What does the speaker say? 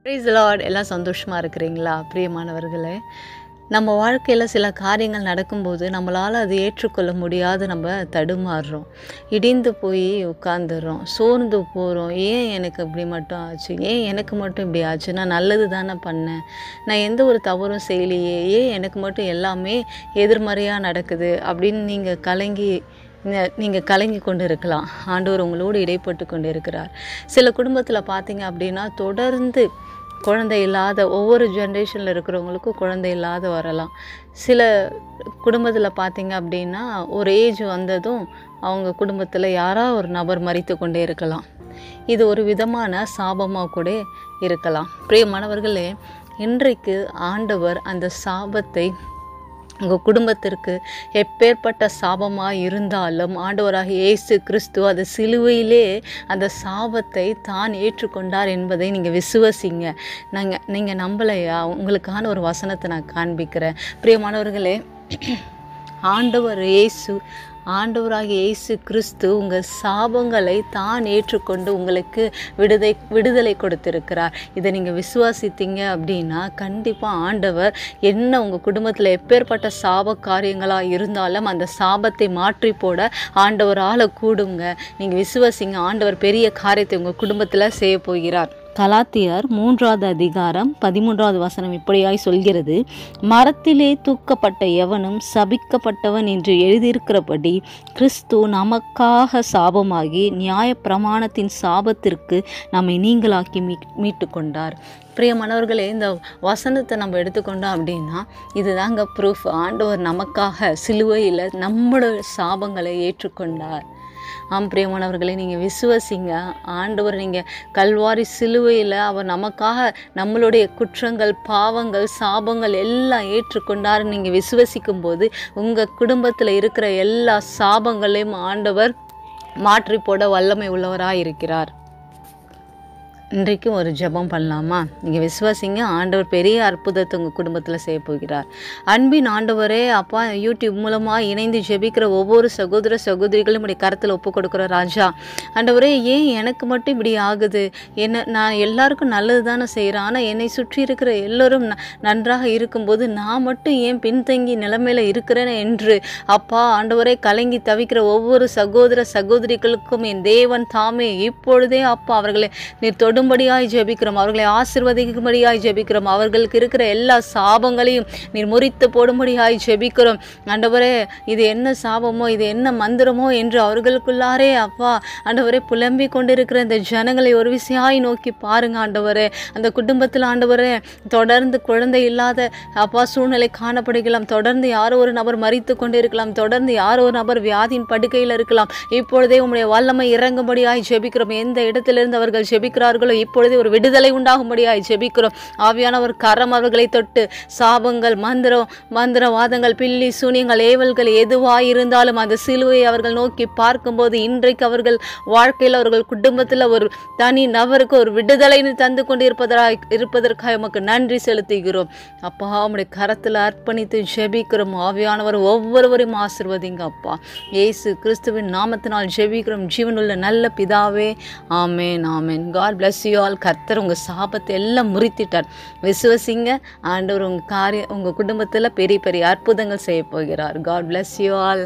Praise the Lord. எல்லாம் சந்தோஷமாக இருக்கிறீங்களா பிரியமானவர்களே? நம்ம வாழ்க்கையில் சில காரியங்கள் நடக்கும்போது நம்மளால் அது ஏற்றுக்கொள்ள முடியாத நம்ம தடுமாறுறோம், இடிந்து போய் உட்காந்துடுறோம், சோர்ந்து போகிறோம். ஏன் எனக்கு இப்படி மட்டும் ஆச்சு, ஏன் எனக்கு மட்டும் இப்படி ஆச்சு, நான் நல்லது தானே பண்ணேன், நான் எந்த ஒரு தவறும் செய்யலையே, ஏன் எனக்கு மட்டும் எல்லாமே எதிர்மறையாக நடக்குது அப்படின்னு நீங்கள் கலங்கி கொண்டு இருக்கலாம். ஆண்டவர் உங்களோடு இடைப்பட்டு கொண்டு இருக்கிறார். சில குடும்பத்தில் பார்த்தீங்க அப்படின்னா தொடர்ந்து குழந்தை இல்லாத ஒவ்வொரு ஜென்ரேஷனில் இருக்கிறவங்களுக்கும் குழந்தை இல்லாத வரலாம். சில குடும்பத்தில் பார்த்தீங்க அப்படின்னா ஒரு ஏஜ் வந்ததும் அவங்க குடும்பத்தில் யாராவது ஒரு நபர் மரித்து கொண்டே இருக்கலாம். இது ஒரு விதமான சாபமாக கூட இருக்கலாம். பிரியமானவர்களே, இன்றைக்கு ஆண்டவர் அந்த சாபத்தை உங்கள் குடும்பத்திற்கு எப்பேற்பட்ட சாபமாக இருந்தாலும் ஆண்டவராகிய இயேசு கிறிஸ்து அது சிலுவையிலே அந்த சாபத்தை தான் ஏற்றுக்கொண்டார் என்பதை நீங்கள் விசுவசிங்க. நீங்கள் நம்பலையா? உங்களுக்கான ஒரு வசனத்தை நான் காண்பிக்கிறேன். பிரியமானவர்களே, ஆண்டவராகிய இயேசு கிறிஸ்து உங்கள் சாபங்களை தான் ஏற்றுக்கொண்டு உங்களுக்கு விடுதலை கொடுத்திருக்கிறார். இதை நீங்கள் விசுவாசித்தீங்க அப்படின்னா கண்டிப்பாக ஆண்டவர் என்ன உங்கள் குடும்பத்தில் எப்பேற்பட்ட சாப காரியங்களாக இருந்தாலும் அந்த சாபத்தை மாற்றி போட ஆண்டவரால் கூடுங்க. நீங்கள் விசுவாசிங்க, ஆண்டவர் பெரிய காரியத்தை உங்கள் குடும்பத்தில் செய்ய போகிறார். கலாத்தியர் 3:13 இப்படியாய் சொல்கிறது, மரத்திலே தூக்கப்பட்ட எவனும் சபிக்கப்பட்டவன் என்று எழுதியிருக்கிறபடி கிறிஸ்து நமக்காக சாபமாகி நியாயப்பிரமாணத்தின் சாபத்திற்கு நம்மை நீங்களாக்கி மீட்டு கொண்டார். பிரியமானவர்களே, இந்த வசனத்தை நம்ம எடுத்துக்கொண்டோம் அப்படின்னா இதுதாங்க ப்ரூஃப். ஆண்டவர் நமக்காக சிலுவையில் நம்மளோட சாபங்களை ஏற்றுக்கொண்டார். பிரியமானவர்களே, நீங்கள் விசுவசிங்க. ஆண்டவர் நீங்கள் கல்வாரி சிலுவையில் அவர் நமக்காக நம்மளுடைய குற்றங்கள், பாவங்கள், சாபங்கள் எல்லாம் ஏற்றுக்கொண்டார். நீங்கள் விசுவசிக்கும் போது உங்கள் குடும்பத்தில் இருக்கிற எல்லா சாபங்களையும் ஆண்டவர் மாற்றி போட வல்லமை உள்ளவராக இருக்கிறார். இன்றைக்கும் ஒரு ஜெபம் பண்ணலாமா? நீங்கள் விசுவாசிங்க, ஆண்டவர் பெரிய அற்புதத்தை உங்கள் குடும்பத்தில் செய்ய போகிறார். அன்பின் ஆண்டவரே, அப்பா, யூடியூப் மூலமாக இணைந்து ஜெபிக்கிற ஒவ்வொரு சகோதர சகோதரிகளும் இப்படி கருத்தில் ஒப்பு கொடுக்குற ராஜா. ஆண்டவரே, ஏன் எனக்கு மட்டும் இப்படி ஆகுது? நான் எல்லாருக்கும் நல்லது தானே செய்கிறேன், ஆனால் என்னை சுற்றி இருக்கிற எல்லோரும் நன்றாக இருக்கும்போது நான் மட்டும் ஏன் பின்தங்கி நிலைமையில் இருக்கிறேன் என்று அப்பா ஆண்டவரே கலங்கி தவிக்கிற ஒவ்வொரு சகோதர சகோதரிகளுக்கும் என் தேவன் தாமே இப்பொழுதே அப்பா அவர்களை நீர் தொடும்படியாய் ஜெபிக்கிறோம், அவர்களை ஆசீர்வதிக்கும்படியாய் ஜெபிக்கிறோம், அவர்களுக்கு இருக்கிற எல்லா சாபங்களையும் நீர் முறித்து போடும்படியாய் ஜெபிக்கிறோம். ஆண்டவரே, இது என்ன சாபமோ, இது என்ன மந்திரமோ என்று அவர்களுக்குள்ளாரே அப்பா ஆண்டவரே புலம்பி கொண்டிருக்கிற இந்த ஜனங்களை ஒரு விசையாய் நோக்கி பாருங்க ஆண்டவரே. அந்த குடும்பத்தில் ஆண்டவரே தொடர்ந்து குழந்தை இல்லாத அப்பா சூழ்நிலை காணப்படுகலாம், தொடர்ந்து யாரோ ஒரு நபர் மரித்து கொண்டு இருக்கலாம், தொடர்ந்து யாரோ ஒரு நபர் வியாதியின் படுக்கையில் இருக்கலாம். இப்பொழுதே உம்முடைய வல்லமை இறங்கும்படியாய் ஜெபிக்கிறோம். எந்த இடத்திலிருந்து அவர்கள் ஜெபிக்கிறார்கள் இப்பொழுது ஒரு விடுதலை உண்டாகும்படியாய் ஜெபிக்கிறோம். ஆவியானவர் கரம் அவர்களை தொட்டு சாபங்கள், மந்திரவாதங்கள், பில்லி சூனியங்கள், ஏவல்கள் எதுவாயிருந்தாலும் அந்த சிலுவையை அவர்கள் நோக்கி பார்க்கும்போது இன்றைக்கு அவர்கள் வாழ்க்கையில் அவர்கள் குடும்பத்தில் ஒரு தனி நபருக்கு ஒரு விடுதலை தந்து கொண்டு இருப்பதற்காக உமக்கு நன்றி செலுத்துகிறோம். அப்பா, உம்முடைய கரத்தில் அர்ப்பணித்து ஜெபிக்கிறோம். ஆவியானவர் ஒவ்வொருவரையும் ஆசீர்வதிங்க அப்பா. இயேசு கிறிஸ்துவின் நாமத்தினால் ஜெபிக்கிறோம் ஜீவனுள்ள நல்ல பிதாவே. ஆமேன், ஆமேன். God bless you all. கர்த்தர் உங்கள் சாபத்தை எல்லாம் முறித்திட்டார். விசுவசிங்க, ஆண்டவர் உங்கள் குடும்பத்தில் பெரிய பெரிய அற்புதங்கள் செய்ய போகிறார். God bless you all.